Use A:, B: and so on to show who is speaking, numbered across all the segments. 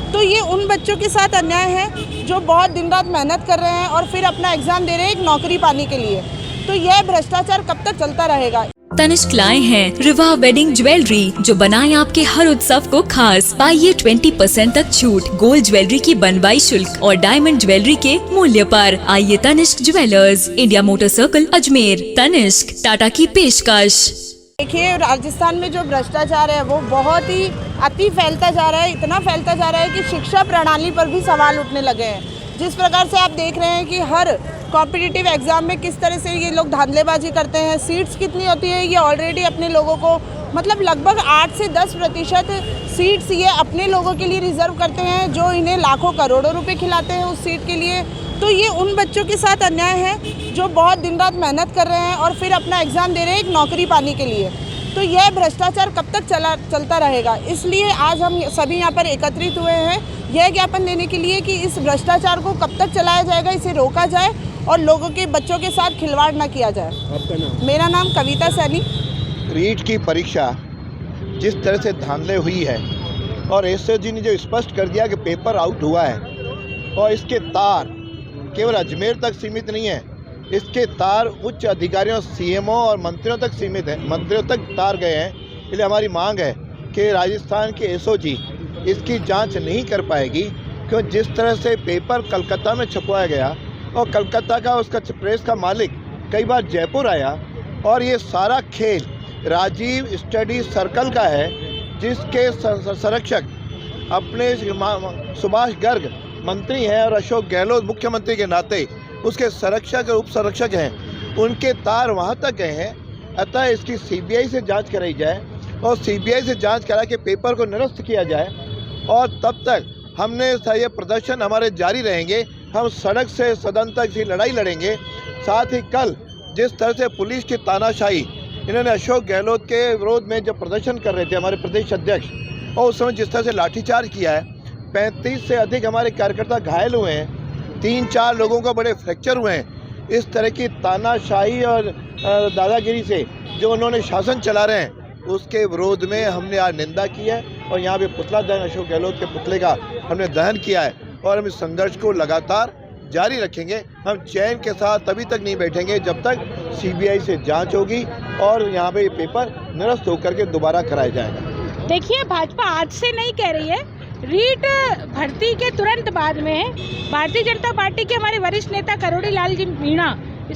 A: तो ये उन बच्चों के साथ अन्याय है जो बहुत दिन रात मेहनत कर रहे हैं और फिर अपना एग्ज़ाम दे रहे हैं एक नौकरी पाने के लिए। तो यह भ्रष्टाचार कब तक चलता रहेगा।
B: तनिष्क लाए हैं रिवा वेडिंग ज्वेलरी जो बनाए आपके हर उत्सव को खास। पाइए 20% तक छूट गोल्ड ज्वेलरी की बनवाई शुल्क और डायमंड ज्वेलरी के मूल्य पर। आइए Tanishq jewellers, India motor circle, Ajmer. Tanishq, Tata की पेशकश।
A: देखिए, राजस्थान में जो भ्रष्टाचार है वो बहुत ही अति फैलता जा रहा है। इतना फैलता जा रहा है कि शिक्षा प्रणाली पर भी सवाल उठने लगे हैं। जिस प्रकार से आप देख रहे हैं कि हर कॉम्पिटिटिव एग्ज़ाम में किस तरह से ये लोग धांधलेबाजी करते हैं। सीट्स कितनी होती है, ये ऑलरेडी अपने लोगों को मतलब लगभग 8 से 10% सीट्स ये अपने लोगों के लिए रिजर्व करते हैं, जो इन्हें लाखों करोड़ों रुपए खिलाते हैं उस सीट के लिए। तो ये उन बच्चों के साथ अन्याय है जो बहुत दिन रात मेहनत कर रहे हैं और फिर अपना एग्ज़ाम दे रहे हैं एक नौकरी पाने के लिए। तो यह भ्रष्टाचार कब तक चलता रहेगा। इसलिए आज हम सभी यहाँ पर एकत्रित हुए हैं यह ज्ञापन देने के लिए कि इस भ्रष्टाचार को कब तक चलाया जाएगा, इसे रोका जाए और लोगों के बच्चों के साथ खिलवाड़ ना किया जाए।
C: आपका नाम?
A: मेरा नाम कविता सैनी।
C: रीट की परीक्षा जिस तरह से धांधले हुई है और एसओजी ने जो स्पष्ट कर दिया कि पेपर आउट हुआ है और इसके तार केवल अजमेर तक सीमित नहीं है, इसके तार उच्च अधिकारियों, सीएमओ और मंत्रियों तक सीमित है, मंत्रियों तक तार गए हैं। इसलिए हमारी मांग है कि राजस्थान के एसओजी इसकी जांच नहीं कर पाएगी, क्योंकि जिस तरह से पेपर कलकत्ता में छपवाया गया और कलकत्ता का उसका प्रेस का मालिक कई बार जयपुर आया और ये सारा खेल राजीव स्टडी सर्कल का है, जिसके संरक्षक अपने सुभाष गर्ग मंत्री हैं और अशोक गहलोत मुख्यमंत्री के नाते उसके संरक्षक और उप संरक्षक हैं। उनके तार वहाँ तक गए हैं। अतः इसकी सीबीआई से जांच कराई जाए और सीबीआई से जांच करा के पेपर को निरस्त किया जाए। और तब तक हमने ये प्रदर्शन हमारे जारी रहेंगे। हम सड़क से सदन तक की लड़ाई लड़ेंगे। साथ ही कल जिस तरह से पुलिस की तानाशाही, इन्होंने अशोक गहलोत के विरोध में जब प्रदर्शन कर रहे थे हमारे प्रदेश अध्यक्ष, और उस समय जिस तरह से लाठीचार्ज किया है, 35 से अधिक हमारे कार्यकर्ता घायल हुए हैं, 3-4 लोगों को बड़े फ्रैक्चर हुए हैं। इस तरह की तानाशाही और दादागिरी से जो उन्होंने शासन चला रहे हैं, उसके विरोध में हमने आज निंदा की है और यहाँ पे पुतला दहन, अशोक गहलोत के पुतले का हमने दहन किया है और हम इस संघर्ष को लगातार जारी रखेंगे। हम चैन के साथ तभी तक नहीं बैठेंगे जब तक सीबीआई से जांच होगी और यहाँ पे पेपर निरस्त होकर के दोबारा कराया जाएगा।
D: देखिए, भाजपा आज से नहीं कह रही है। रीट भर्ती के तुरंत बाद में भारतीय जनता पार्टी के हमारे वरिष्ठ नेता करोड़ी लाल जी मीणा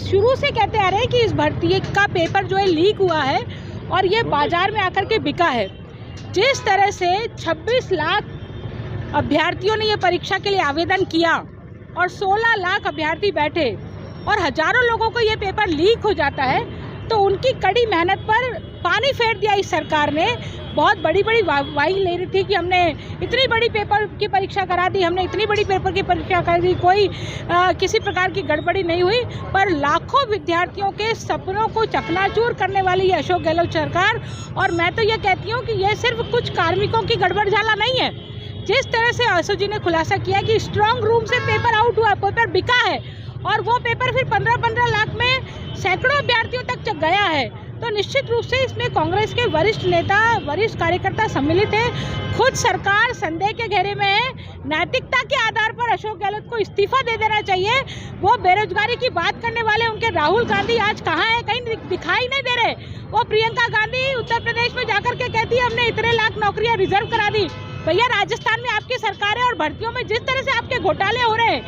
D: शुरू से कहते आ रहे हैं कि इस भर्ती का पेपर जो है लीक हुआ है और ये बाजार में आकर के बिका है। जिस तरह से 26 लाख अभ्यर्थियों ने ये परीक्षा के लिए आवेदन किया और 16 लाख अभ्यर्थी बैठे और हजारों लोगों को ये पेपर लीक हो जाता है, तो उनकी कड़ी मेहनत पर पानी फेर दिया इस सरकार ने। बहुत बड़ी बड़ी वाही ले रही थी कि हमने इतनी बड़ी पेपर की परीक्षा करा दी, हमने इतनी बड़ी पेपर की परीक्षा करा दी, कोई किसी प्रकार की गड़बड़ी नहीं हुई। पर लाखों विद्यार्थियों के सपनों को चकनाचूर करने वाली ये अशोक गहलोत सरकार। और मैं तो ये कहती हूँ कि ये सिर्फ कुछ कार्मिकों की गड़बड़ झाला नहीं है। जिस तरह से एसओजी ने खुलासा किया कि स्ट्रांग रूम से पेपर आउट हुआ, पेपर बिका है और वो पेपर फिर 15-15 लाख में सैकड़ों अभ्यर्थियों तक गया है, तो निश्चित रूप से इसमें कांग्रेस के वरिष्ठ नेता, वरिष्ठ कार्यकर्ता सम्मिलित हैं। खुद सरकार संदेह के घेरे में है। नैतिकता के आधार पर अशोक गहलोत को इस्तीफा दे देना चाहिए। वो बेरोजगारी की बात करने वाले उनके राहुल गांधी आज कहाँ है, कहीं दिखाई नहीं दे रहे। वो प्रियंका गांधी उत्तर प्रदेश में जाकर के कहती है हमने इतने लाख नौकरियां रिजर्व करा दी। भैया, राजस्थान में आपकी सरकार है और भर्तियों में जिस तरह से आपके घोटाले हो रहे हैं,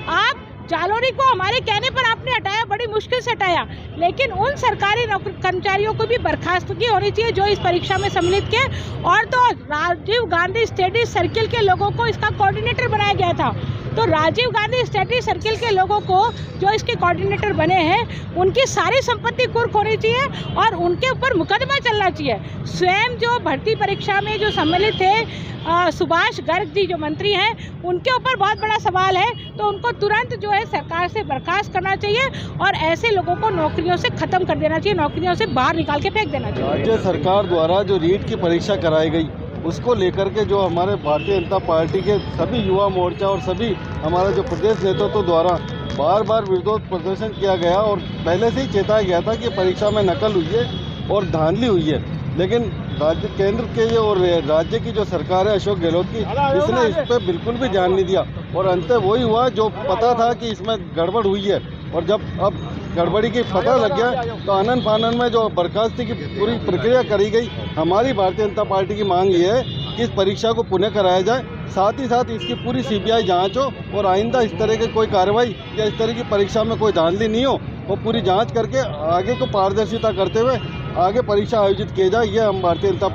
D: आप जालोरी को हमारे कहने पर आपने हटाया, बड़ी मुश्किल से हटाया, लेकिन उन सरकारी कर्मचारियों को भी बर्खास्तगी होनी चाहिए जो इस परीक्षा में सम्मिलित किए। और तो राजीव गांधी स्टडी सर्किल के लोगों को इसका कोऑर्डिनेटर बनाया गया था, तो राजीव गांधी स्टडी सर्किल के लोगों को जो इसके कोऑर्डिनेटर बने हैं, उनकी सारी संपत्ति कुर्क होनी चाहिए और उनके ऊपर मुकदमा चलना चाहिए। स्वयं जो भर्ती परीक्षा में जो सम्मिलित थे सुभाष गर्ग जी जो मंत्री हैं, उनके ऊपर बहुत बड़ा सवाल है, तो उनको तुरंत जो है सरकार से बर्खास्त करना चाहिए और ऐसे लोगों को नौकरियों से खत्म कर देना चाहिए, नौकरियों से बाहर निकाल के फेंक देना चाहिए।
E: राज्य सरकार द्वारा जो रीट की परीक्षा कराई गई, उसको लेकर के जो हमारे भारतीय जनता पार्टी के सभी युवा मोर्चा और सभी हमारा जो प्रदेश नेतृत्व द्वारा बार बार विरोध प्रदर्शन किया गया और पहले से ही चेताया गया था कि परीक्षा में नकल हुई है और धांधली हुई है। लेकिन राज्य केंद्र के और राज्य की जो सरकार है अशोक गहलोत की, इसने इस पर बिल्कुल भी ध्यान नहीं दिया और अंत वही हुआ जो पता था कि इसमें गड़बड़ हुई है। और जब अब गड़बड़ी की पता लग गया तो आनन फानन में जो बर्खास्ती की पूरी प्रक्रिया करी गई। हमारी भारतीय जनता पार्टी की मांग ये है कि इस परीक्षा को पुनः कराया जाए, साथ ही साथ इसकी पूरी CBI जांच हो और आइंदा इस तरह की कोई कार्रवाई या इस तरह की परीक्षा में कोई धांधली नहीं हो और पूरी जांच करके आगे को पारदर्शिता करते हुए आगे परीक्षा आयोजित किए जाए। ये हम भारतीय जनता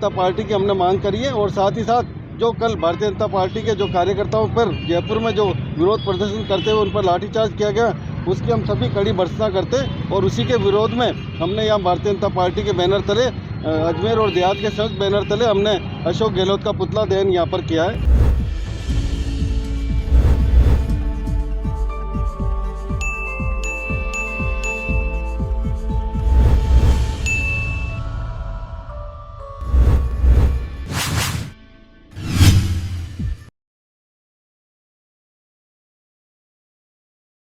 E: पार्टी की हमने मांग करी है। और साथ ही साथ जो कल भारतीय जनता पार्टी के जो कार्यकर्ताओं पर जयपुर में जो विरोध प्रदर्शन करते हुए उन पर लाठीचार्ज किया गया, उसकी हम सभी कड़ी भर्त्सना करते और उसी के विरोध में हमने यहाँ भारतीय जनता पार्टी के बैनर तले, अजमेर और देहात के संयुक्त बैनर तले हमने अशोक गहलोत का पुतला दहन यहाँ पर किया है।